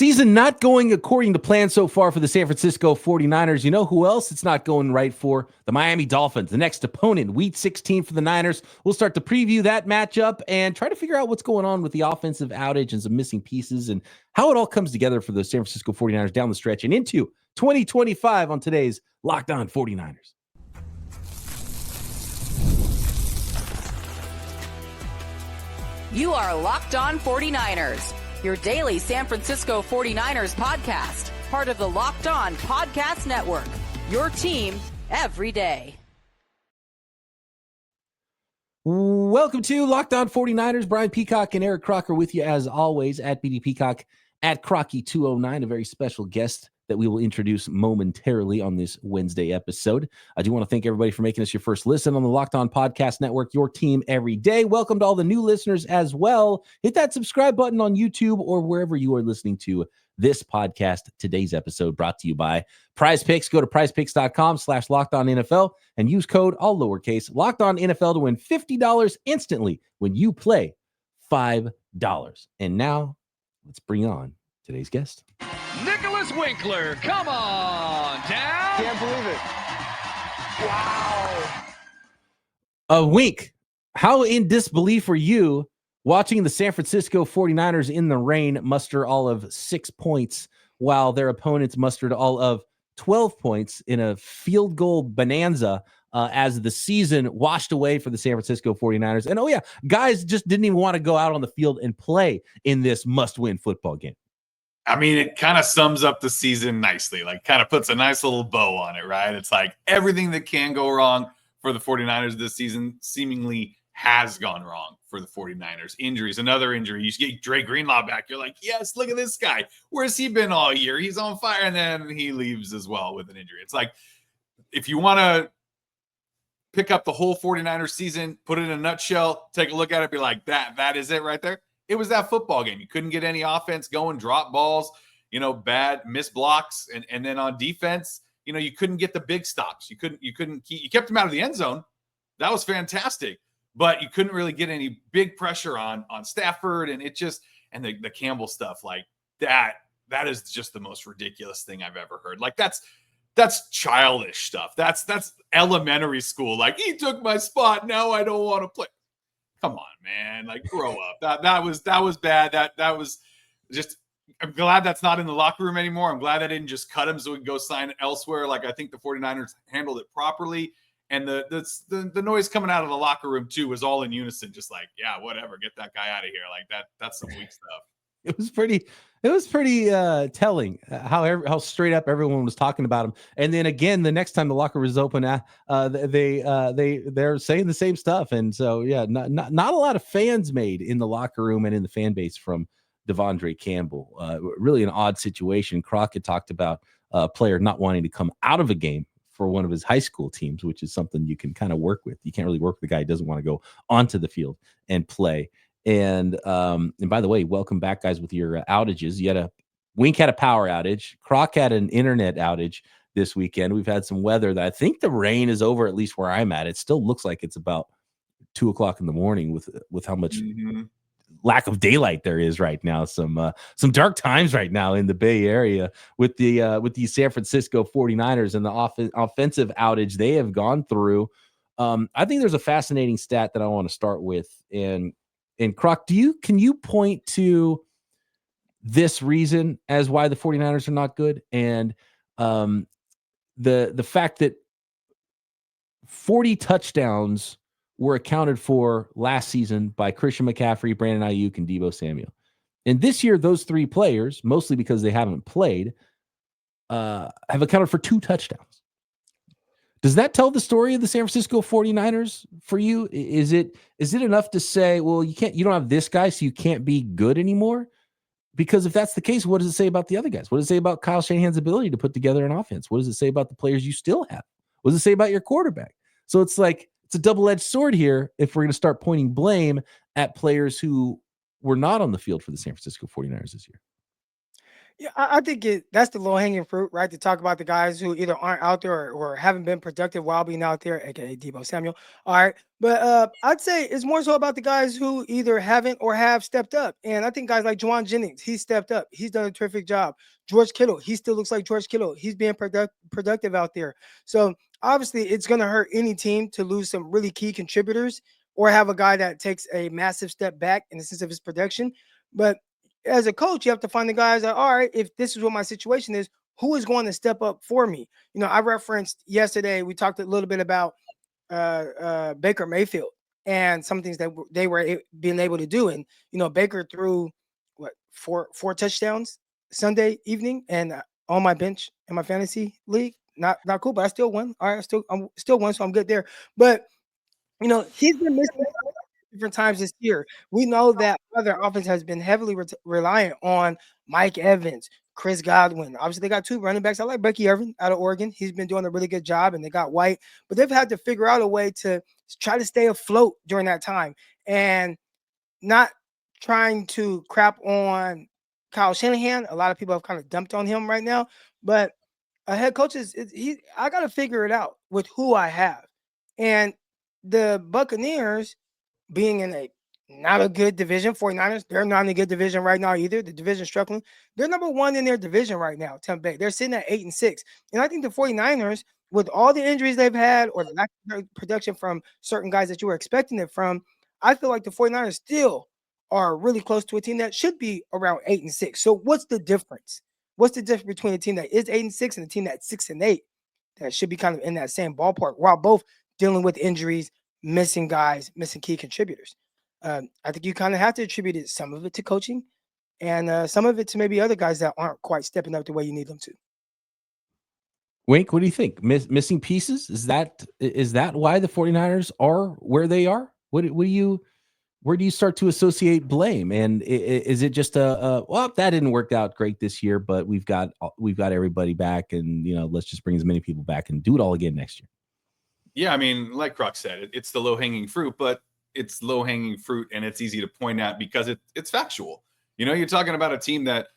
Season not going according to plan so far for the San Francisco 49ers. You know who else it's not going right for? The Miami Dolphins, the next opponent, Week 16 for the Niners. We'll start to preview that matchup and try to figure out what's going on with the offensive outage and some missing pieces and how it all comes together for the San Francisco 49ers down the stretch and into 2025 on today's Locked On 49ers. You are Locked On 49ers, your daily San Francisco 49ers podcast, part of the Locked On Podcast Network, your team every day. Welcome to Locked On 49ers. Brian Peacock and Eric Crocker with you as always at BD Peacock at Crocky209, a very special guest that we will introduce momentarily on this Wednesday episode. I do want to thank everybody for making us your first listen on the Locked On Podcast Network, your team every day. Welcome to all the new listeners as well. Hit that subscribe button on YouTube or wherever you are listening to this podcast. Today's episode brought to you by Prize Picks. Go to prizepicks.com/LockedOnNFL and use code all lowercase LockedOnNFL to win $50 instantly when you play $5. And now let's bring on today's guest. Nicholas Winkler, come on down. Can't believe it. Wow. Wink, how in disbelief are you watching the San Francisco 49ers in the rain muster all of 6 points while their opponents mustered all of 12 points in a field goal bonanza as the season washed away for the San Francisco 49ers? And guys just didn't even want to go out on the field and play in this must-win football game. I mean, it kind of sums up the season nicely, like kind of puts a nice little bow on it, right? It's like everything that can go wrong for the 49ers this season seemingly has gone wrong for the 49ers. Injuries, another injury. You get Dre Greenlaw back. You're like, yes, look at this guy. Where's he been all year? He's on fire. And then he leaves as well with an injury. It's like, if you want to pick up the whole 49ers season, put it in a nutshell, take a look at it, be like, that is it right there. It was that football game. You couldn't get any offense going, drop balls, bad missed blocks. And then on defense, you couldn't get the big stops. You kept them out of the end zone. That was fantastic. But you couldn't really get any big pressure on Stafford. And it just, and the Campbell stuff like that is just the most ridiculous thing I've ever heard. Like that's childish stuff. That's elementary school. Like, he took my spot. Now I don't want to play. Come on, man. Like, grow up. That was bad. That was just, I'm glad that's not in the locker room anymore. I'm glad I didn't just cut him so we can go sign elsewhere. Like, I think the 49ers handled it properly. And the noise coming out of the locker room too was all in unison. Just like, yeah, whatever, get that guy out of here. Like that's some weak stuff. It was pretty telling how straight up everyone was talking about him. And then again, the next time the locker was open, they're saying the same stuff. And so, yeah, not a lot of fans made in the locker room and in the fan base from Devondre Campbell. Really an odd situation. Crockett talked about a player not wanting to come out of a game for one of his high school teams, which is something you can kind of work with. You can't really work with the guy who doesn't want to go onto the field and play. And by the way, welcome back, guys, with your outages. Wink had a power outage. Croc had an internet outage this weekend. We've had some weather that I think the rain is over, at least where I'm at. It still looks like it's about 2:00 in the morning with how much lack of daylight there is right now. Some dark times right now in the Bay Area with the San Francisco 49ers and the offensive outage they have gone through. I think there's a fascinating stat that I want to start with. And Croc, can you point to this reason as why the 49ers are not good? And the fact that 40 touchdowns were accounted for last season by Christian McCaffrey, Brandon Ayuk, and Deebo Samuel. And this year, those three players, mostly because they haven't played, have accounted for 2 touchdowns. Does that tell the story of the San Francisco 49ers for you? Is it enough to say, well, you don't have this guy, so you can't be good anymore? Because if that's the case, what does it say about the other guys? What does it say about Kyle Shanahan's ability to put together an offense? What does it say about the players you still have? What does it say about your quarterback? So it's like, it's a double-edged sword here if we're going to start pointing blame at players who were not on the field for the San Francisco 49ers this year. Yeah, I think that's the low hanging fruit, right? To talk about the guys who either aren't out there or haven't been productive while being out there, aka Debo Samuel. All right, but I'd say it's more so about the guys who either haven't or have stepped up. And I think guys like Juwan Jennings, he stepped up. He's done a terrific job. George Kittle, he still looks like George Kittle. He's being productive out there. So obviously, it's going to hurt any team to lose some really key contributors or have a guy that takes a massive step back in the sense of his production. But as a coach, you have to find the guys that, all right, if this is what my situation is, who is going to step up for me? I referenced yesterday, we talked a little bit about Baker Mayfield and some things that they were being able to do. And, Baker threw four touchdowns Sunday evening and on my bench in my fantasy league. Not cool, but I still won. All right, I'm still won, so I'm good there. But, he's been missing different times this year. We know that other offense has been heavily reliant on Mike Evans, Chris Godwin. Obviously, they got two running backs. I like Bucky Irvin out of Oregon. He's been doing a really good job, and they got White. But they've had to figure out a way to try to stay afloat during that time and not trying to crap on Kyle Shanahan. A lot of people have kind of dumped on him right now. But a head coach I got to figure it out with who I have. And the Buccaneers, being in not a good division, 49ers, they're not in a good division right now either. The division's struggling. They're number one in their division right now, Tampa Bay. They're sitting at 8-6. And I think the 49ers, with all the injuries they've had or the lack of production from certain guys that you were expecting it from, I feel like the 49ers still are really close to a team that should be around 8-6. So what's the difference? What's the difference between a team that is 8-6 and a team that's 6-8 that should be kind of in that same ballpark while both dealing with injuries, missing guys, missing key contributors? I think you kind of have to attribute some of it to coaching and some of it to maybe other guys that aren't quite stepping up the way you need them to. Wink, what do you think? Missing pieces? Is that why the 49ers are where they are? Where do you start to associate blame? And is it just well, that didn't work out great this year, but we've got everybody back, and let's just bring as many people back and do it all again next year? Yeah, I mean, like Croc said, it's the low-hanging fruit, but it's low-hanging fruit and it's easy to point at because it's factual. You're talking about a team that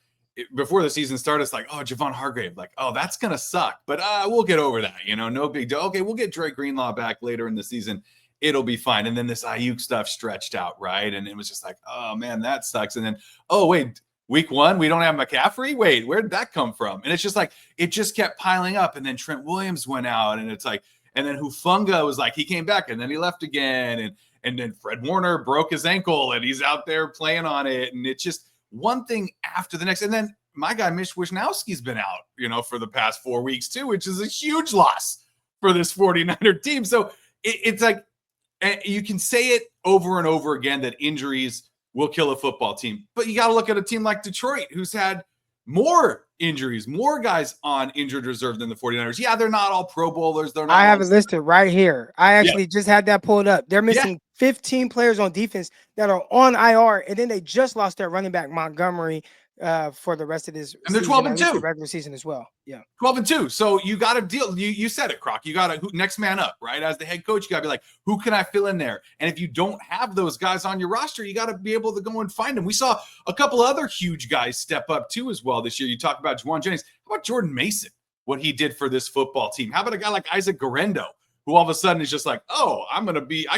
before the season started, it's like, oh, Javon Hargrave, like, oh, that's going to suck, but we'll get over that, no big deal. Okay, we'll get Dre Greenlaw back later in the season. It'll be fine. And then this Ayuk stuff stretched out, right? And it was just like, oh, man, that sucks. And then, oh, wait, week one, we don't have McCaffrey? Wait, where did that come from? And it's just like, it just kept piling up. And then Trent Williams went out, and it's like, and then Hufanga was like, he came back and then he left again. And then Fred Warner broke his ankle and he's out there playing on it. And it's just one thing after the next. And then my guy, Mitch Wishnowski's been out, for the past 4 weeks too, which is a huge loss for this 49er team. So it's like, you can say it over and over again that injuries will kill a football team. But you got to look at a team like Detroit, who's had more injuries, more guys on injured reserve than the 49ers. Yeah, they're not all Pro Bowlers. I have it listed right here. I actually just had that pulled up. They're missing 15 players on defense that are on IR, and then they just lost their running back Montgomery for the rest of this. And they're 12-2 regular season as well. Yeah, 12-2. So you got to deal. You said it, Croc. You got to next man up, right? As the head coach, you got to be like, who can I fill in there? And if you don't have those guys on your roster, you got to be able to go and find them. We saw a couple other huge guys step up too as well this year. You talk about Juwan Jennings. How about Jordan Mason? What he did for this football team? How about a guy like Isaac Guerrero, who all of a sudden is just like, oh, I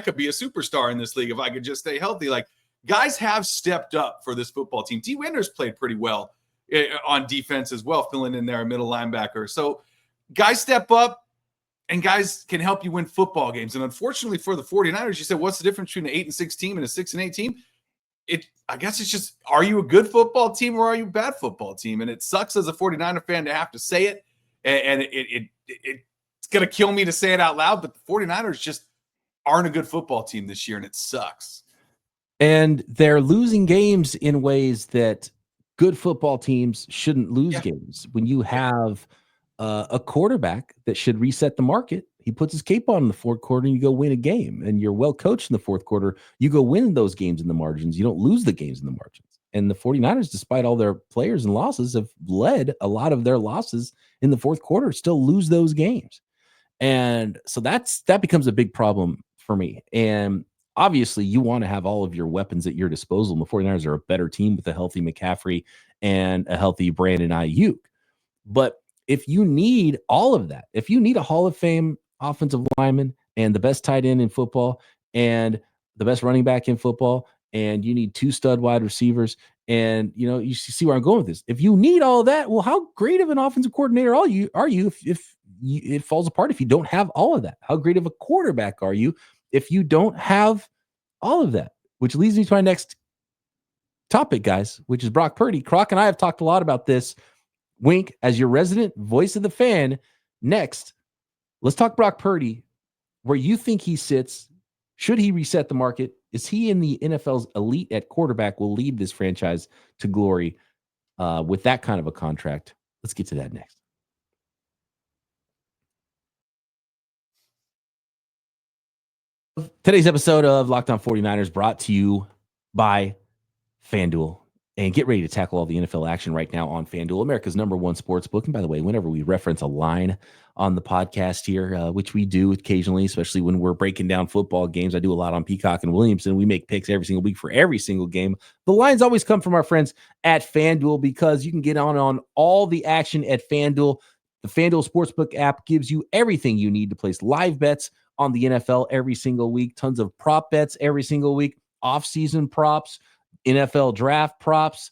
could be a superstar in this league if I could just stay healthy. Like, guys have stepped up for this football team. D. Winters played pretty well on defense as well, filling in there a middle linebacker. So guys step up and guys can help you win football games. And unfortunately for the 49ers, you said, what's the difference between an 8-6 team and a 6-8 team? I guess it's just, are you a good football team or are you a bad football team? And it sucks as a 49er fan to have to say it. And it's going to kill me to say it out loud, but the 49ers just aren't a good football team this year, and it sucks. And they're losing games in ways that good football teams shouldn't lose games. When you have a quarterback that should reset the market, he puts his cape on in the fourth quarter and you go win a game. And you're well coached in the fourth quarter, you go win those games in the margins. You don't lose the games in the margins. And the 49ers, despite all their players and losses, have led a lot of their losses in the fourth quarter, still lose those games. And so that becomes a big problem for me. And obviously, you want to have all of your weapons at your disposal. And the 49ers are a better team with a healthy McCaffrey and a healthy Brandon Ayuk. But if you need all of that, if you need a Hall of Fame offensive lineman and the best tight end in football and the best running back in football, and you need 2 stud wide receivers, and you see where I'm going with this. If you need all of that, well, how great of an offensive coordinator are you if it falls apart if you don't have all of that? How great of a quarterback are you if you don't have all of that? Which leads me to my next topic, guys, which is Brock Purdy. Croc and I have talked a lot about this. Wink, as your resident voice of the fan. Next, let's talk Brock Purdy, where you think he sits. Should he reset the market? Is he in the NFL's elite at quarterback, will lead this franchise to glory with that kind of a contract? Let's get to that next. Today's episode of Locked On 49ers brought to you by FanDuel. And get ready to tackle all the NFL action right now on FanDuel, America's #1 sports book. And by the way, whenever we reference a line on the podcast here, which we do occasionally, especially when we're breaking down football games, I do a lot on Peacock and Williamson. We make picks every single week for every single game. The lines always come from our friends at FanDuel because you can get on all the action at FanDuel. The FanDuel Sportsbook app gives you everything you need to place live bets on the NFL every single week. Tons of prop bets every single week, off-season props, NFL draft props,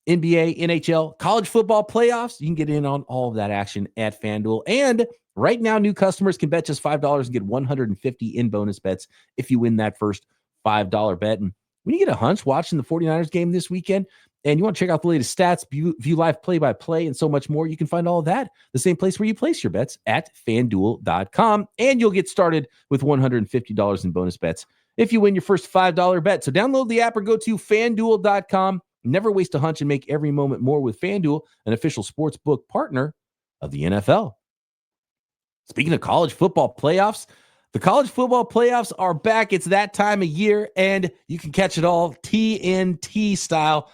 NBA, NHL, college football playoffs. You can get in on all of that action at FanDuel. And right now, new customers can bet just $5 and get $150 in bonus bets if you win that first $5 bet. And when you get a hunch watching the 49ers game this weekend and you want to check out the latest stats, view live play-by-play, and so much more, you can find all of that the same place where you place your bets at FanDuel.com. And you'll get started with $150 in bonus bets if you win your first $5 bet. So download the app or go to FanDuel.com. Never waste a hunch and make every moment more with FanDuel, an official sports book partner of the NFL. Speaking of college football playoffs, the college football playoffs are back. It's that time of year, and you can catch it all TNT style.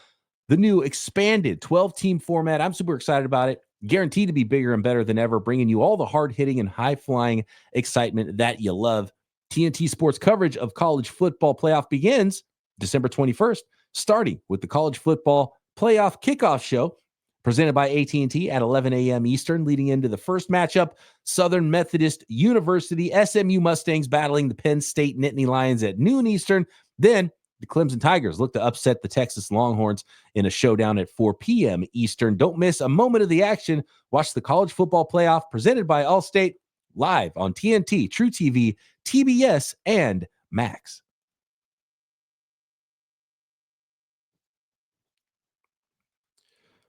The new expanded 12-team format. I'm super excited about it. Guaranteed to be bigger and better than ever, bringing you all the hard-hitting and high-flying excitement that you love. TNT Sports coverage of college football playoff begins December 21st, starting with the college football playoff kickoff show presented by AT&T at 11 a.m. Eastern, leading into the first matchup, Southern Methodist University SMU Mustangs battling the Penn State Nittany Lions at noon Eastern. Then the Clemson Tigers look to upset the Texas Longhorns in a showdown at 4 p.m. Eastern. Don't miss a moment of the action. Watch the college football playoff presented by Allstate live on TNT, True TV, TBS, and Max.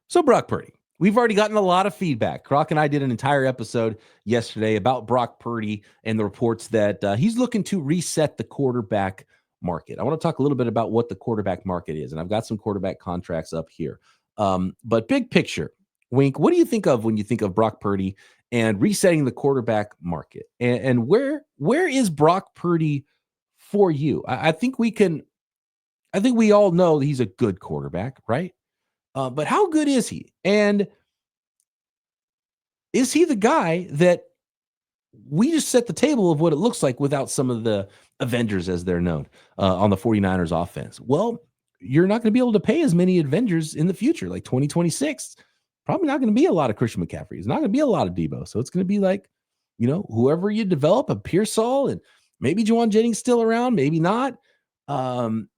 So Brock Purdy, we've already gotten a lot of feedback. Croc and I did an entire episode yesterday about Brock Purdy and the reports that he's looking to reset the quarterback market. I want to talk a little bit about what the quarterback market is, and I've got some quarterback contracts up here. But big picture, Wink, what do you think of when you think of Brock Purdy and resetting the quarterback market? And where is Brock Purdy for you? I think we all know that he's a good quarterback, right? But how good is he? And is he the guy that we just set the table of what it looks like without some of the Avengers, as they're known, on the 49ers offense? Well, you're not going to be able to pay as many Avengers in the future, like 2026. Probably not going to be a lot of Christian McCaffrey. It's not going to be a lot of Debo. So it's going to be like, whoever you develop, a Pearsall, and maybe Juwan Jennings still around, maybe not. Brandon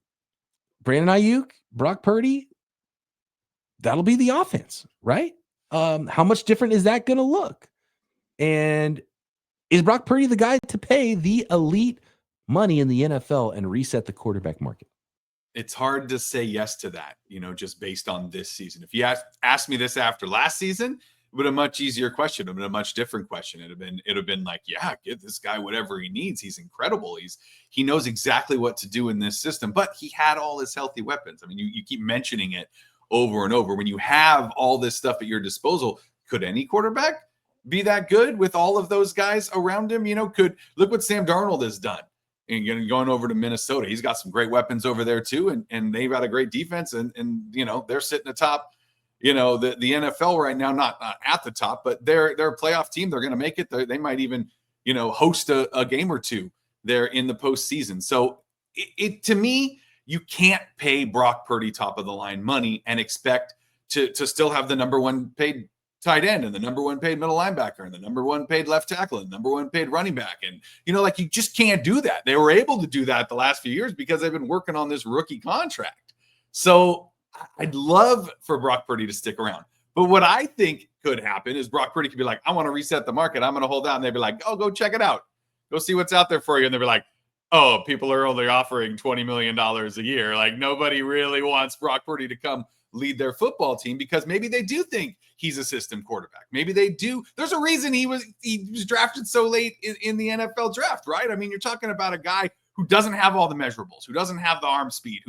Ayuk, Brock Purdy, that'll be the offense, right? How much different is that going to look? And is Brock Purdy the guy to pay the elite money in the NFL and reset the quarterback market? It's hard to say yes to that, just based on this season. If you asked me this after last season, it would have been a much easier question. It would have been a much different question. It would have been like, yeah, give this guy whatever he needs. He's incredible. He knows exactly what to do in this system, but he had all his healthy weapons. I mean, you keep mentioning it over and over. When you have all this stuff at your disposal, could any quarterback be that good with all of those guys around him? Look what Sam Darnold has done. And going over to Minnesota, he's got some great weapons over there too, and they've got a great defense, and they're sitting atop, the NFL right now, not at the top, but they're a playoff team. They're going to make it. They might even host a game or two there in the postseason. So it to me, you can't pay Brock Purdy top of the line money and expect to still have the number one paid tight end and the number one paid middle linebacker and the number one paid left tackle and number one paid running back. And, like you just can't do that. They were able to do that the last few years because they've been working on this rookie contract. So I'd love for Brock Purdy to stick around. But what I think could happen is Brock Purdy could be like, I want to reset the market. I'm going to hold out. And they'd be like, oh, go check it out. Go see what's out there for you. And they'd be like, oh, people are only offering $20 million a year. Like nobody really wants Brock Purdy to come lead their football team because maybe they do think he's a system quarterback. Maybe they do. There's a reason he was drafted so late in the NFL draft, right? I mean, you're talking about a guy who doesn't have all the measurables, who doesn't have the arm speed,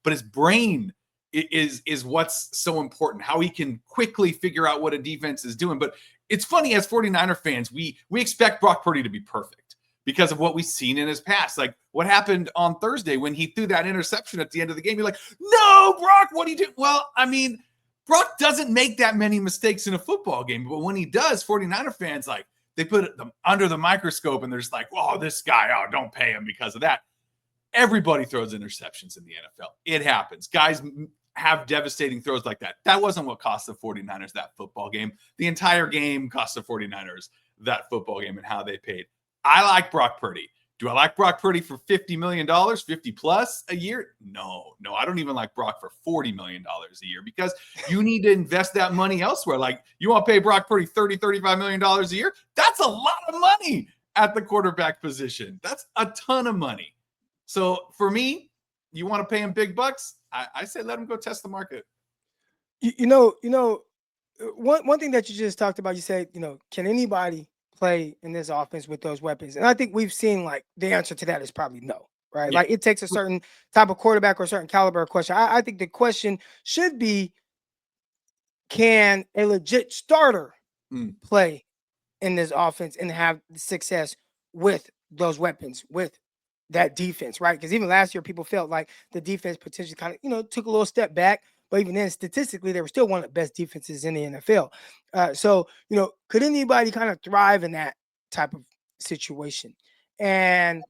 but his brain is what's so important, how he can quickly figure out what a defense is doing. But it's funny, as 49er fans, we expect Brock Purdy to be perfect because of what we've seen in his past. Like what happened on Thursday when he threw that interception at the end of the game. You're like, no, Brock, what do you do? Well, I mean, Brock doesn't make that many mistakes in a football game, but when he does, 49er fans, like they put them under the microscope and they're just like, oh, this guy, oh, don't pay him because of that. Everybody throws interceptions in the NFL. It happens. Guys have devastating throws like that. That wasn't what cost the 49ers that football game. The entire game cost the 49ers that football game and how they paid. I like Brock Purdy. Do I like Brock Purdy for $50 million, 50 plus a year? No, I don't even like Brock for $40 million a year because you need to invest that money elsewhere. Like you want to pay Brock Purdy $35 million a year? That's a lot of money at the quarterback position. That's a ton of money. So for me, you want to pay him big bucks? I say let him go test the market. One thing that you just talked about, you said, can anybody play in this offense with those weapons? And I think we've seen like the answer to that is probably no, right? Yeah. Like it takes a certain type of quarterback or a certain caliber of question. I think the question should be, can a legit starter play in this offense and have success with those weapons, with that defense, right? Because even last year, people felt like the defense potentially kind of, took a little step back. But even then, statistically, they were still one of the best defenses in the NFL. So, could anybody kind of thrive in that type of situation? And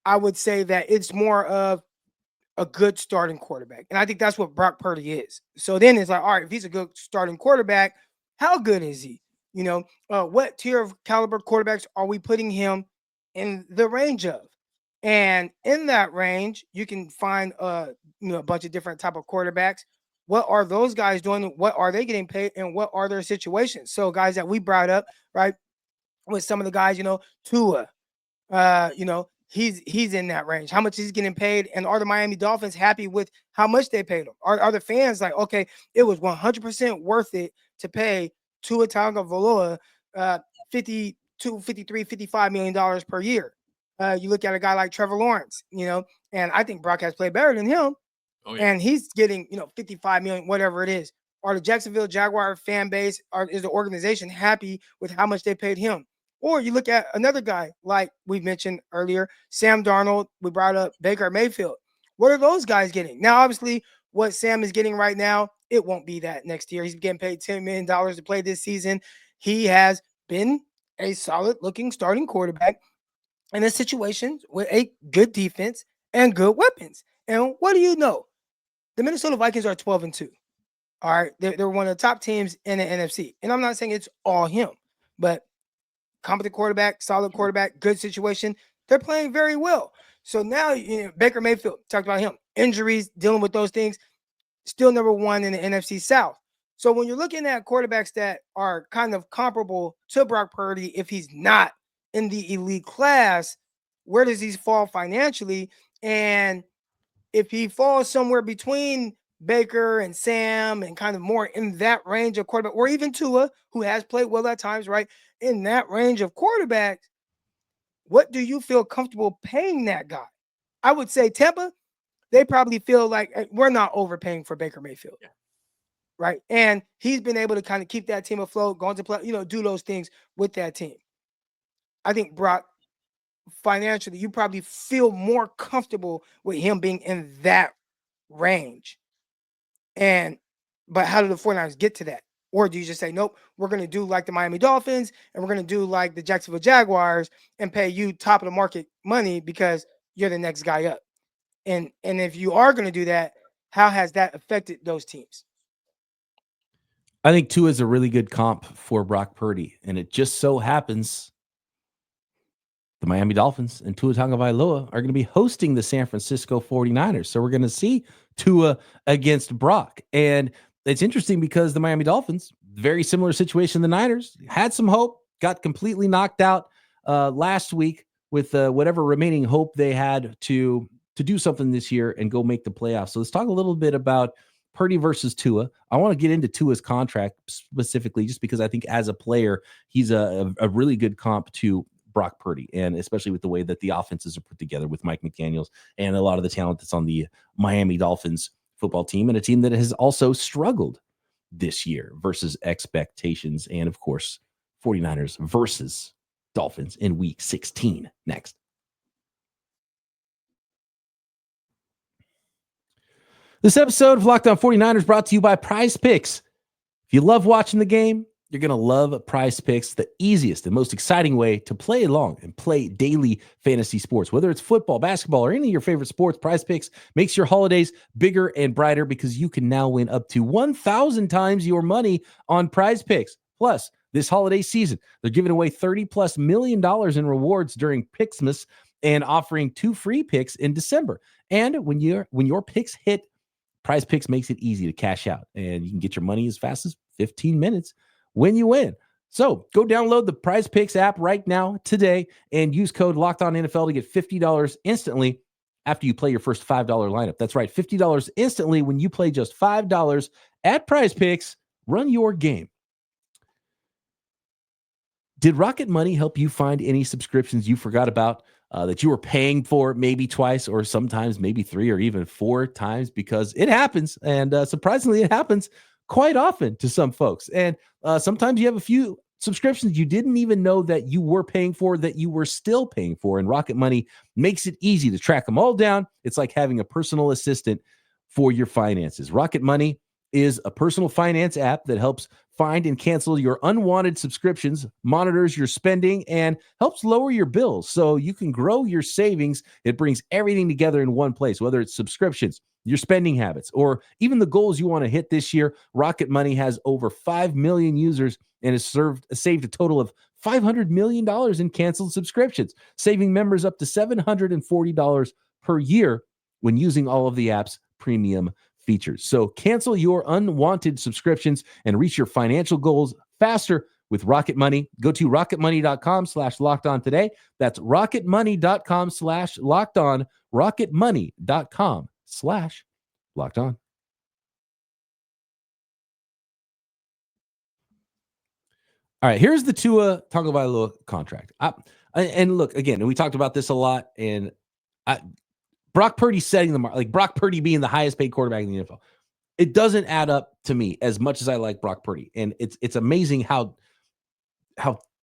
I would say that it's more of a good starting quarterback. And I think that's what Brock Purdy is. So then it's like, all right, if he's a good starting quarterback, how good is he? What tier of caliber quarterbacks are we putting him in the range of? And in that range, you can find a bunch of different type of quarterbacks. What are those guys doing? What are they getting paid? And what are their situations? So guys that we brought up, right, with some of the guys, Tua, he's in that range. How much is he getting paid? And are the Miami Dolphins happy with how much they paid him? Are the fans like, okay, it was 100% worth it to pay Tua Tagovailoa $52, $53, $55 million per year? You look at a guy like Trevor Lawrence, and I think Brock has played better than him. Oh, yeah. And he's getting, 55 million, whatever it is. Are the Jacksonville Jaguar fan base, is the organization happy with how much they paid him? Or you look at another guy, like we mentioned earlier, Sam Darnold, we brought up Baker Mayfield. What are those guys getting? Now, obviously, what Sam is getting right now, it won't be that next year. He's getting paid $10 million to play this season. He has been a solid-looking starting quarterback in a situation with a good defense and good weapons. And what do you know? The Minnesota Vikings are 12-2. All right. They're one of the top teams in the NFC. And I'm not saying it's all him, but competent quarterback, solid quarterback, good situation. They're playing very well. So now, Baker Mayfield, talked about him, injuries, dealing with those things, still number one in the NFC South. So when you're looking at quarterbacks that are kind of comparable to Brock Purdy, if he's not in the elite class, where does he fall financially? And if he falls somewhere between Baker and Sam and kind of more in that range of quarterback, or even Tua, who has played well at times, right? In that range of quarterbacks, what do you feel comfortable paying that guy? I would say Tampa, they probably feel like we're not overpaying for Baker Mayfield. Yeah. Right. And he's been able to kind of keep that team afloat, going to play, do those things with that team. I think Brock, financially, you probably feel more comfortable with him being in that range. But how do the 49ers get to that? Or do you just say, nope, we're going to do like the Miami Dolphins and we're going to do like the Jacksonville Jaguars and pay you top of the market money because you're the next guy up? And if you are going to do that, how has that affected those teams? I think Tua is a really good comp for Brock Purdy, and it just so happens the Miami Dolphins and Tua Tagovailoa are going to be hosting the San Francisco 49ers. So we're going to see Tua against Brock. And it's interesting because the Miami Dolphins, very similar situation the Niners, had some hope, got completely knocked out last week with whatever remaining hope they had to do something this year and go make the playoffs. So let's talk a little bit about Purdy versus Tua. I want to get into Tua's contract specifically just because I think as a player, he's a really good comp to Brock Purdy, and especially with the way that the offenses are put together with Mike McDaniels and a lot of the talent that's on the Miami Dolphins football team, and a team that has also struggled this year versus expectations. And of course, 49ers versus Dolphins in week 16 next. This episode of Locked On 49ers brought to you by Prize Picks. If you love watching the game, you're going to love Prize Picks, the easiest and most exciting way to play along and play daily fantasy sports. Whether it's football, basketball, or any of your favorite sports, Prize Picks makes your holidays bigger and brighter because you can now win up to 1,000 times your money on Prize Picks. Plus, this holiday season, they're giving away $30+ million in rewards during Picksmas and offering 2 free picks in December. And when your picks hit, Prize Picks makes it easy to cash out, and you can get your money as fast as 15 minutes when you win. So go download the Prize Picks app right now today and use code LOCKEDONNFL to get $50 instantly after you play your first $5 lineup. That's right, $50 instantly when you play just $5 at Prize Picks. Run your game. Did Rocket Money help you find any subscriptions you forgot about that you were paying for maybe twice or sometimes maybe 3 or even 4 times? Because it happens, and surprisingly, it happens quite often to some folks. And sometimes you have a few subscriptions you didn't even know that you were paying for, that you were still paying for, and Rocket Money makes it easy to track them all down. It's like having a personal assistant for your finances. Rocket Money is a personal finance app that helps find and cancel your unwanted subscriptions, monitors your spending, and helps lower your bills so you can grow your savings. It brings everything together in one place, whether it's subscriptions, your spending habits, or even the goals you want to hit this year. Rocket Money has over 5 million users and has saved a total of $500 million in canceled subscriptions, saving members up to $740 per year when using all of the app's premium features. So cancel your unwanted subscriptions and reach your financial goals faster with Rocket Money. Go to rocketmoney.com/lockedon today. That's rocketmoney.com/lockedon, rocketmoney.com/lockedon. All right, here's the Tua Tagovailoa contract. And look, again, we talked about this a lot, and Brock Purdy setting the mark, like Brock Purdy being the highest paid quarterback in the NFL. It doesn't add up to me as much as I like Brock Purdy. And it's amazing how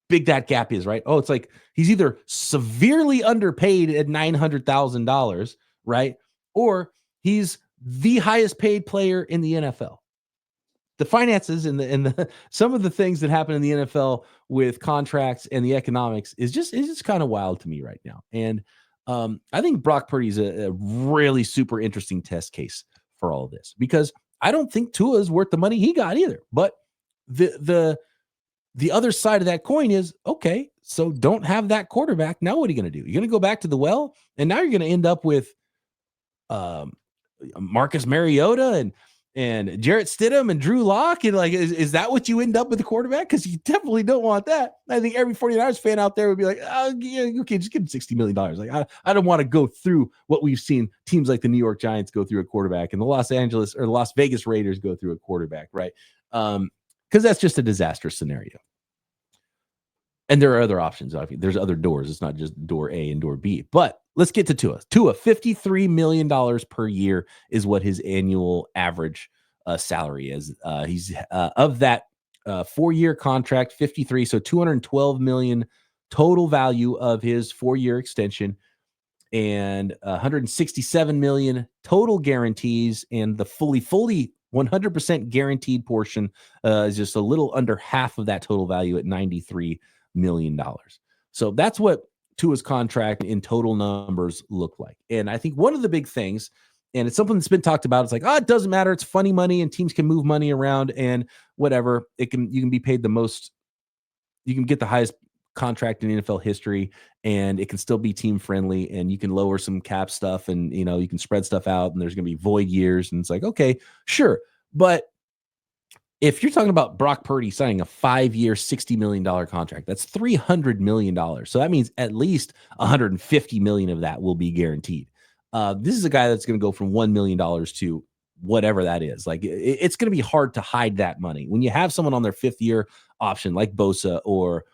big that gap is, right? Oh, it's like he's either severely underpaid at $900,000, right? Or he's the highest paid player in the NFL. The finances and the some of the things that happen in the NFL with contracts and the economics is just kind of wild to me right now. And I think Brock Purdy is a really super interesting test case for all of this, because I don't think Tua is worth the money he got either. But the other side of that coin is, okay, so don't have that quarterback. Now what are you going to do? You're going to go back to the well, and now you're going to end up with Marcus Mariota and Jarrett Stidham and Drew Lock. And like, is that what you end up with the quarterback? Because you definitely don't want that. I think every 49ers fan out there would be like, oh, yeah, okay, just give him $60 million. Like, I don't want to go through what we've seen teams like the New York Giants go through a quarterback and the Los Vegas Raiders go through a quarterback, right? Because that's just a disastrous scenario. And there are other options. There's other doors. It's not just door A and door B. But let's get to Tua. Tua, $53 million per year is what his annual average salary is. He's of that 4-year contract, 53, so $212 million total value of his 4-year extension, and $167 million total guarantees, and the fully 100% guaranteed portion is just a little under half of that total value at $93 million. So that's what Tua's contract in total numbers look like. And I think one of the big things And it's something that's been talked about. It's like, oh, it doesn't matter. It's funny money and teams can move money around and whatever. You can be paid the most. You can get the highest contract in NFL history and it can still be team friendly and you can lower some cap stuff and, you can spread stuff out and there's going to be void years. And it's like, okay, sure. But if you're talking about Brock Purdy signing a 5-year, $60 million contract, that's $300 million. So that means at least $150 million of that will be guaranteed. This is a guy that's going to go from $1 million to whatever that is. Like it's going to be hard to hide that money. When you have someone on their 5th year option, like Bosa or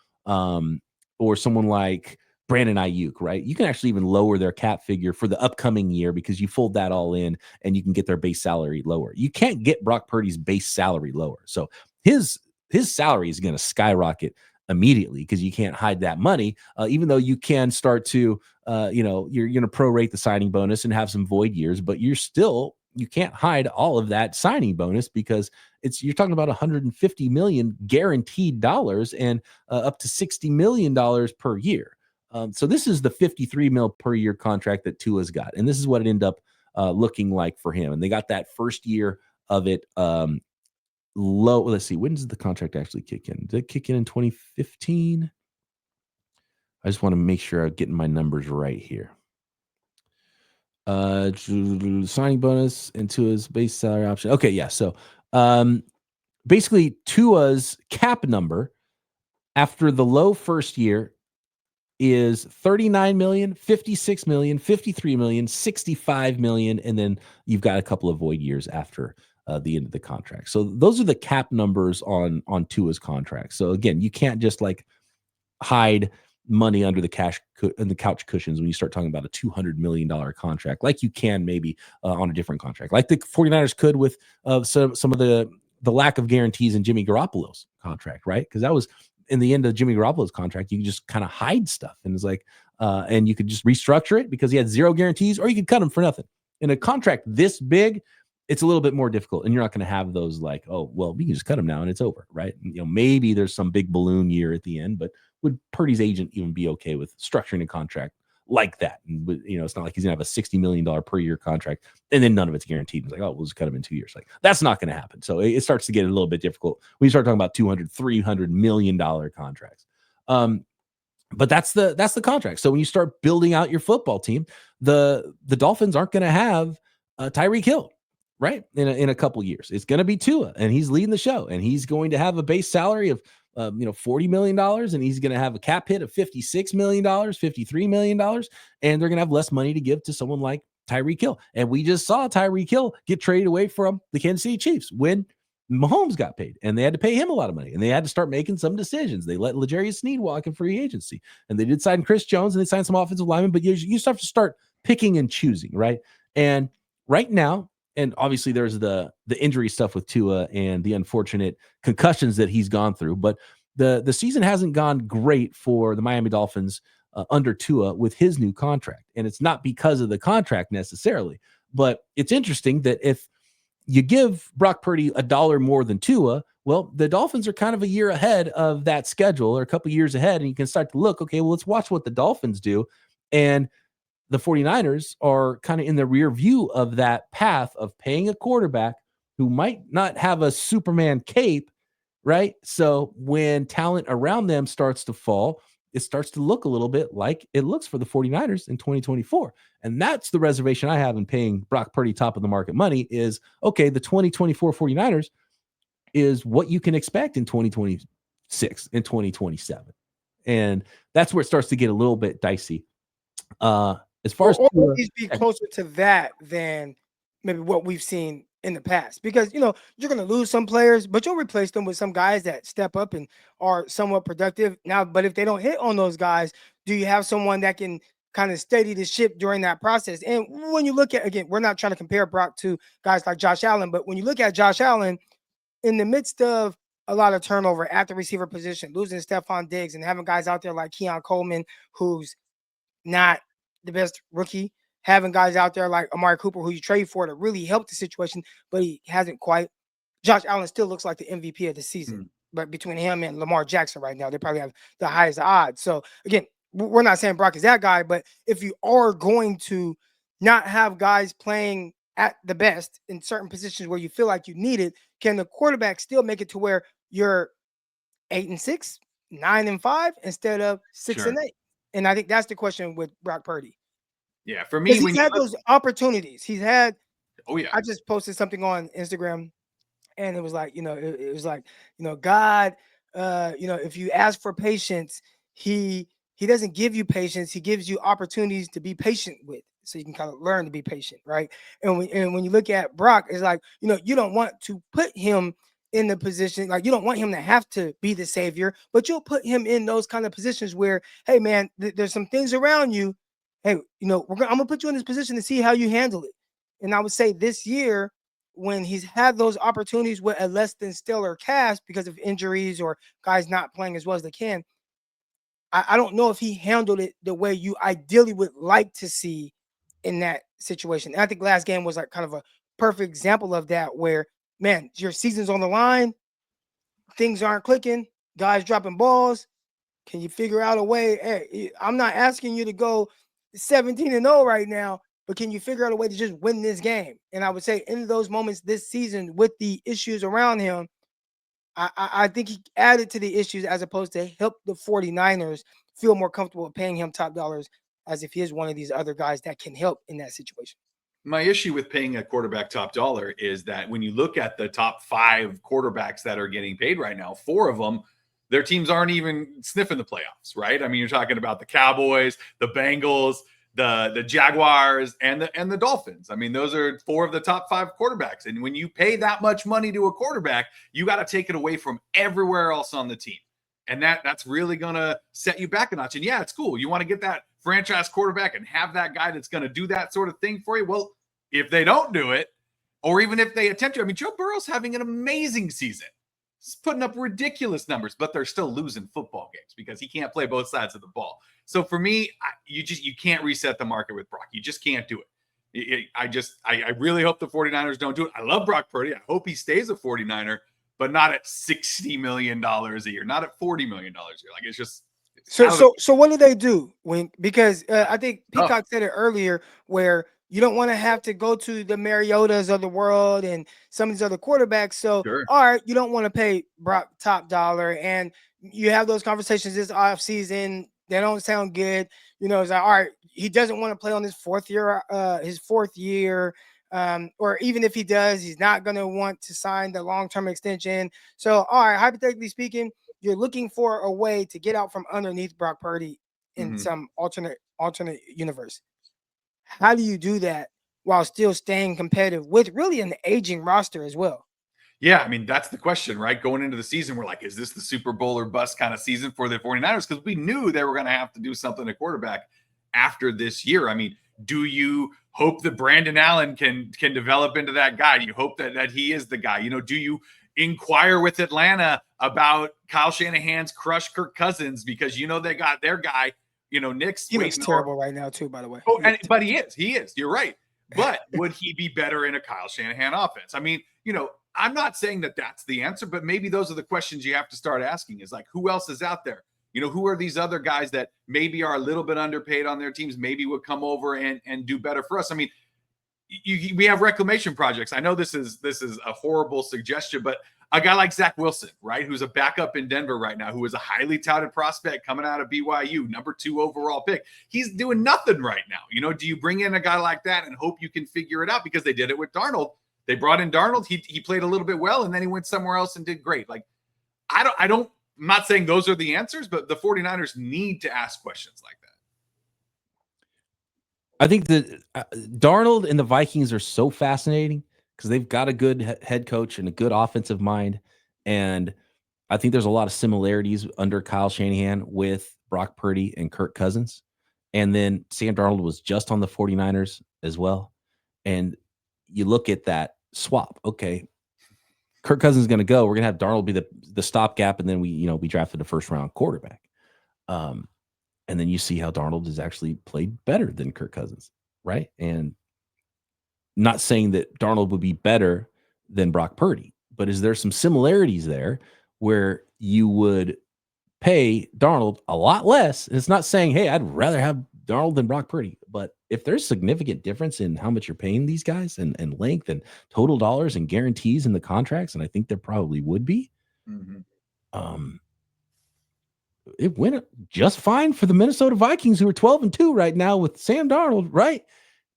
someone like Brandon Ayuk, right? You can actually even lower their cap figure for the upcoming year because you fold that all in and you can get their base salary lower. You can't get Brock Purdy's base salary lower. So his salary is going to skyrocket immediately because you can't hide that money, even though you can start to, you're going to prorate the signing bonus and have some void years, but you can't hide all of that signing bonus because you're talking about $150 million guaranteed dollars and up to $60 million per year. So this is the $53 million per year contract that Tua's got. And this is what it ended up looking like for him. And they got that first year of it low. Let's see. When does the contract actually kick in? Did it kick in 2015? I just want to make sure I'm getting my numbers right here. Signing bonus and Tua's base salary option. Okay. Yeah. So basically Tua's cap number after the low first year is 39 million, 56 million, 53 million, 65 million, and then you've got a couple of void years after the end of the contract. So those are the cap numbers on Tua's contract. So again, you can't just like hide money under the couch cushions when you start talking about a $200 million contract, like you can maybe on a different contract, like the 49ers could with some of the lack of guarantees in Jimmy Garoppolo's contract, right? Because that was in the end of Jimmy Garoppolo's contract, you can just kind of hide stuff. And it's like, and you could just restructure it because he had 0 guarantees, or you could cut him for nothing. In a contract this big, it's a little bit more difficult. And you're not going to have those like, oh, well, we can just cut him now and it's over, right? Maybe there's some big balloon year at the end, but would Purdy's agent even be okay with structuring a contract like that? And it's not like he's gonna have a $60 million per year contract and then none of it's guaranteed. It's like, oh, we'll just cut him in 2 years. Like that's not going to happen. So it starts to get a little bit difficult when you start talking about $200-300 million contracts. But that's the contract. So when you start building out your football team, the Dolphins aren't going to have Tyreek Hill, right? In a couple years, it's going to be Tua, and he's leading the show, and he's going to have a base salary of $40 million, and he's going to have a cap hit of $56 million, $53 million, and they're going to have less money to give to someone like Tyreek Hill. And we just saw Tyreek Hill get traded away from the Kansas City Chiefs when Mahomes got paid, and they had to pay him a lot of money, and they had to start making some decisions. They let L'Jarius Sneed walk in free agency, and they did sign Chris Jones, and they signed some offensive linemen, but you just have to start picking and choosing, right? And right now, and obviously there's the injury stuff with Tua and the unfortunate concussions that he's gone through, but the season hasn't gone great for the Miami Dolphins under Tua with his new contract. And it's not because of the contract necessarily, but it's interesting that if you give Brock Purdy $1 more than Tua, well, the Dolphins are kind of a year ahead of that schedule, or a couple years ahead, and you can start to look, okay, well, let's watch what the Dolphins do. And the 49ers are kind of in the rear view of that path of paying a quarterback who might not have a Superman cape, right? So when talent around them starts to fall, it starts to look a little bit like it looks for the 49ers in 2024. And that's the reservation I have in paying Brock Purdy top of the market money is, okay, the 2024 49ers is what you can expect in 2026 and 2027. And that's where it starts to get a little bit dicey. As far as or at least be closer to that than maybe what we've seen in the past, because you're going to lose some players, but you'll replace them with some guys that step up and are somewhat productive now. But if they don't hit on those guys, do you have someone that can kind of steady the ship during that process? And when you look at, again, we're not trying to compare Brock to guys like Josh Allen, but when you look at Josh Allen in the midst of a lot of turnover at the receiver position, losing Stephon Diggs and having guys out there like Keon Coleman, who's not the best rookie, having guys out there like Amari Cooper, who you trade for to really help the situation, but he hasn't quite. Josh Allen still looks like the MVP of the season, but between him and Lamar Jackson right now, they probably have the highest odds. So again, we're not saying Brock is that guy, but if you are going to not have guys playing at the best in certain positions where you feel like you need it, can the quarterback still make it to where you're 8-6, 9-5 instead of 6-8? And I think that's the question with Brock Purdy. Yeah, for me, Because he's had those opportunities. He's had. Oh yeah. I just posted something on Instagram, and it was like, it was like, God, if you ask for patience, he doesn't give you patience. He gives you opportunities to be patient with, so you can kind of learn to be patient, right? And when you look at Brock, it's like, you don't want to put him in the position, like you don't want him to have to be the savior, but you'll put him in those kind of positions where, hey man, there's some things around you. Hey, I'm gonna put you in this position to see how you handle it. And I would say this year, when he's had those opportunities with a less than stellar cast because of injuries or guys not playing as well as they can, I don't know if he handled it the way you ideally would like to see in that situation. And I think last game was like kind of a perfect example of that, where, man, your season's on the line, things aren't clicking, guys dropping balls. Can you figure out a way? Hey, I'm not asking you to go 17-0 right now, but can you figure out a way to just win this game? And I would say in those moments this season with the issues around him, I think he added to the issues as opposed to help the 49ers feel more comfortable paying him top dollars, as if he is one of these other guys that can help in that situation. My issue with paying a quarterback top dollar is that when you look at the top 5 quarterbacks that are getting paid right now, 4 of them, their teams aren't even sniffing the playoffs, right? I mean, you're talking about the Cowboys, the Bengals, the Jaguars, and the Dolphins. I mean, those are 4 of the top 5 quarterbacks. And when you pay that much money to a quarterback, you got to take it away from everywhere else on the team. And that's really going to set you back a notch. And yeah, it's cool. You want to get that franchise quarterback and have that guy that's going to do that sort of thing for you. Well, if they don't do it, or even if they attempt to, I mean, Joe Burrow's having an amazing season. He's putting up ridiculous numbers, but they're still losing football games because he can't play both sides of the ball. So for me, you can't reset the market with Brock. You just can't do it. I really hope the 49ers don't do it. I love Brock Purdy. I hope he stays a 49er, but not at $60 million a year, not at $40 million a year. Like, it's just. So what do they do because I think Peacock said it earlier, where you don't want to have to go to the Mariotas of the world and some of these other quarterbacks. So, all right, you don't want to pay Brock top dollar, and you have those conversations this offseason. They don't sound good. It's like, all right, he doesn't want to play on his fourth year, or even if he does, he's not going to want to sign the long-term extension. So, all right, hypothetically speaking, you're looking for a way to get out from underneath Brock Purdy in some alternate universe. How do you do that while still staying competitive with really an aging roster as well? Yeah, I mean, that's the question, right? Going into the season, we're like, is this the Super Bowl or bust kind of season for the 49ers? Because we knew they were going to have to do something at quarterback after this year. I mean, do you hope that Brandon Allen can develop into that guy? Do you hope that he is the guy? Do you inquire with Atlanta about Kyle Shanahan's crush Kirk Cousins, because they got their guy, Nick's. He looks terrible right now too, by the way. But he is. You're right. But would he be better in a Kyle Shanahan offense? I mean, I'm not saying that that's the answer, but maybe those are the questions you have to start asking, is like, who else is out there? Who are these other guys that maybe are a little bit underpaid on their teams, maybe would come over and do better for us? I mean, we have reclamation projects. I know this is a horrible suggestion, but a guy like Zach Wilson, right, who's a backup in Denver right now, who is a highly touted prospect coming out of BYU, number 2 overall pick. He's doing nothing right now. Do you bring in a guy like that and hope you can figure it out? Because they did it with Darnold. They brought in Darnold. He played a little bit well, and then he went somewhere else and did great. Like, I'm not saying those are the answers, but the 49ers need to ask questions like that. I think that Darnold and the Vikings are so fascinating because they've got a good head coach and a good offensive mind. And I think there's a lot of similarities under Kyle Shanahan with Brock Purdy and Kirk Cousins. And then Sam Darnold was just on the 49ers as well. And you look at that swap. Okay, Kirk Cousins is going to go. We're going to have Darnold be the stopgap. And then we drafted a first round quarterback. And then you see how Darnold has actually played better than Kirk Cousins. Right. And not saying that Darnold would be better than Brock Purdy, but is there some similarities there where you would pay Darnold a lot less? And it's not saying, hey, I'd rather have Darnold and Brock Purdy. But if there's significant difference in how much you're paying these guys and length and total dollars and guarantees in the contracts, and I think there probably would be, it went just fine for the Minnesota Vikings, who are 12-2 right now with Sam Darnold, right?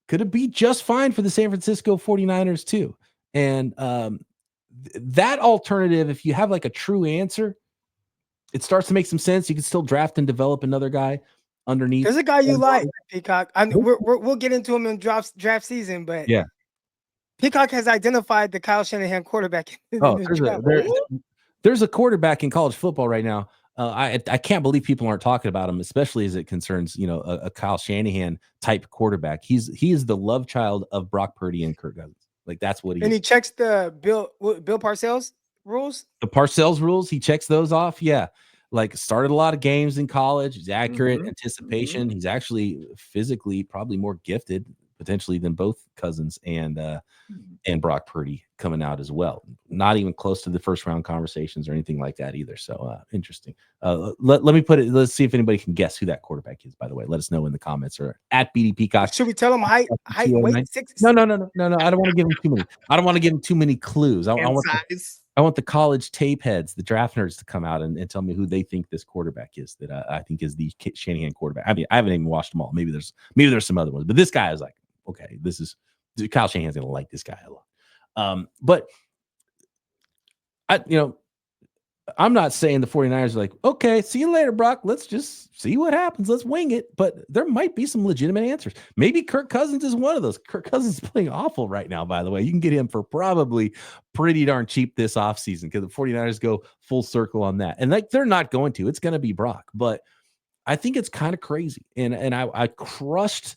Could it be just fine for the San Francisco 49ers too? And that alternative, if you have like a true answer, it starts to make some sense. You can still draft and develop another guy underneath. There's a guy you like, Peacock. I mean, we'll get into him in draft season, but yeah, Peacock has identified the Kyle Shanahan quarterback. There's a quarterback in college football right now. I can't believe people aren't talking about him, especially as it concerns, a Kyle Shanahan type quarterback. He is the love child of Brock Purdy and Kirk Cousins. Like that's what he. And he checks the Bill Parcells rules. The Parcells rules, he checks those off. Yeah, like started a lot of games in college. He's accurate, anticipation. He's actually physically probably more gifted potentially than both Cousins and Brock Purdy coming out as well. Not even close to the first round conversations or anything like that either. So interesting. Let me put it. Let's see if anybody can guess who that quarterback is. By the way, let us know in the comments or at BD Peacock. Should we tell him height, weight, 6? No. I don't want to give him too many. I don't want to give him too many clues. I want the college tape heads, the draft nerds, to come out and tell me who they think this quarterback is that I think is the Shanahan quarterback. I mean, I haven't even watched them all. Maybe there's some other ones, but this guy is like, okay, Kyle Shanahan's going to like this guy a lot. But I'm not saying the 49ers are like, okay, see you later, Brock. Let's just see what happens. Let's wing it. But there might be some legitimate answers. Maybe Kirk Cousins is one of those. Kirk Cousins is playing awful right now, by the way. You can get him for probably pretty darn cheap this offseason because the 49ers go full circle on that. And like they're not going to. It's going to be Brock. But I think it's kind of crazy. And I crushed.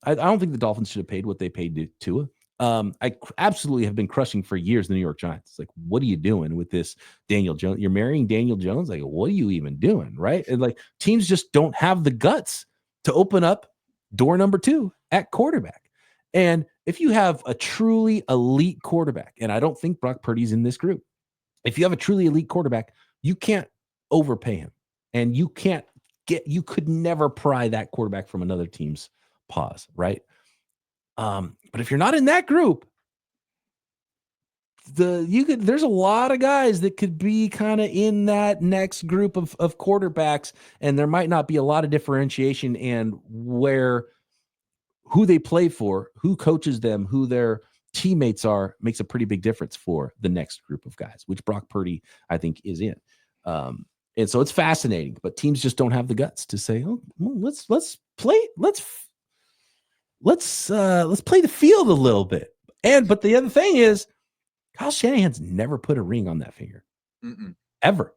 I don't think the Dolphins should have paid what they paid to Tua. I absolutely have been crushing for years the New York Giants. It's like, what are you doing with this Daniel Jones? You're marrying Daniel Jones? Like, what are you even doing? Right? And like teams just don't have the guts to open up door number 2 at quarterback. And if you have a truly elite quarterback, and I don't think Brock Purdy's in this group, if you have a truly elite quarterback, you can't overpay him. And you could never pry that quarterback from another team's paws, right? But if you're not in that group, there's a lot of guys that could be kind of in that next group of quarterbacks, and there might not be a lot of differentiation and who they play for, who coaches them, who their teammates are, makes a pretty big difference for the next group of guys, which Brock Purdy, I think, is in. And so it's fascinating, but teams just don't have the guts to say, oh, well, let's play the field a little bit. But the other thing is, Kyle Shanahan's never put a ring on that finger. Ever.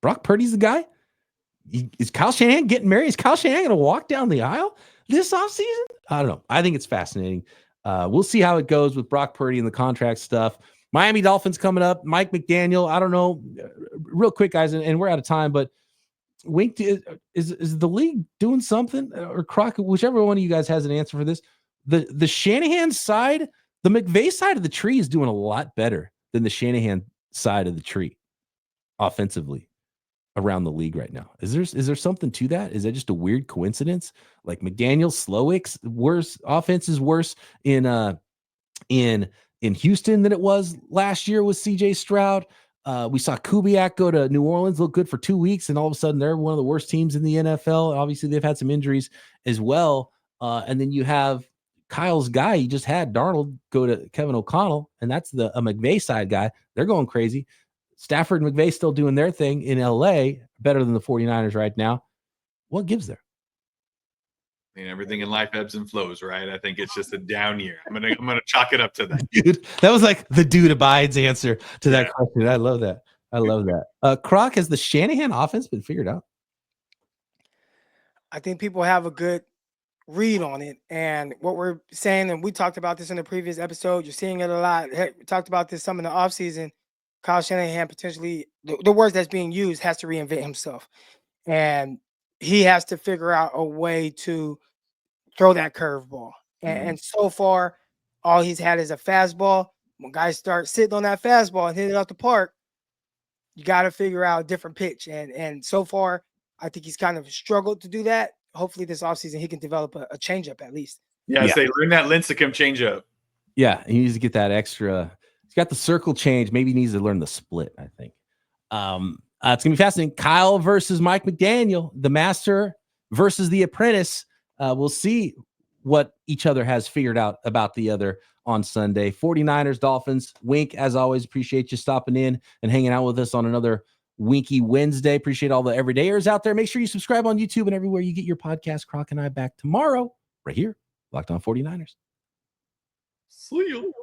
Brock Purdy's the guy. Is Kyle Shanahan getting married? Is Kyle Shanahan going to walk down the aisle this offseason? I don't know. I think it's fascinating. We'll see how it goes with Brock Purdy and the contract stuff. Miami Dolphins coming up. Mike McDaniel. I don't know. Real quick, guys, and we're out of time, but Wink, is the league doing something, or Crocker, whichever one of you guys has an answer for this? The Shanahan side, the McVay side of the tree is doing a lot better than the Shanahan side of the tree offensively around the league right now. Is there something to that? Is that just a weird coincidence? Like McDaniel, Slowick's worse offense is worse in Houston than it was last year with CJ Stroud. We saw Kubiak go to New Orleans, look good for 2 weeks, and all of a sudden they're one of the worst teams in the NFL. Obviously, they've had some injuries as well. And then you have Kyle's guy he just had, Darnold, go to Kevin O'Connell, and that's a McVay side guy. They're going crazy. Stafford and McVay still doing their thing in LA, better than the 49ers right now. What gives there? I mean, everything in life ebbs and flows, right? I think it's just a down year. I'm gonna chalk it up to that. Dude, that was like the dude abides answer to that question. I love that. Croc, has the Shanahan offense been figured out? I think people have a good read on it, and what we're saying, and we talked about this in the previous episode. You're seeing it a lot. Heck, we talked about this some in the offseason. Kyle Shanahan potentially, the words that's being used, has to reinvent himself, and he has to figure out a way to throw that curveball. And so far, all he's had is a fastball. When guys start sitting on that fastball and hitting it off the park, you got to figure out a different pitch. And so far, I think he's kind of struggled to do that. hopefully this offseason he can develop a changeup at least. Yeah, say learn that Lincecum changeup. Yeah, he needs to get that extra. He's got the circle change. Maybe he needs to learn the split, I think. It's going to be fascinating. Kyle versus Mike McDaniel, the master versus the apprentice. We'll see what each other has figured out about the other on Sunday. 49ers, Dolphins. Wink, as always, appreciate you stopping in and hanging out with us on another Winky Wednesday. Appreciate all the everydayers out there. Make sure you subscribe on YouTube and everywhere you get your podcast. Croc and I back tomorrow right here. Locked On 49ers. See you.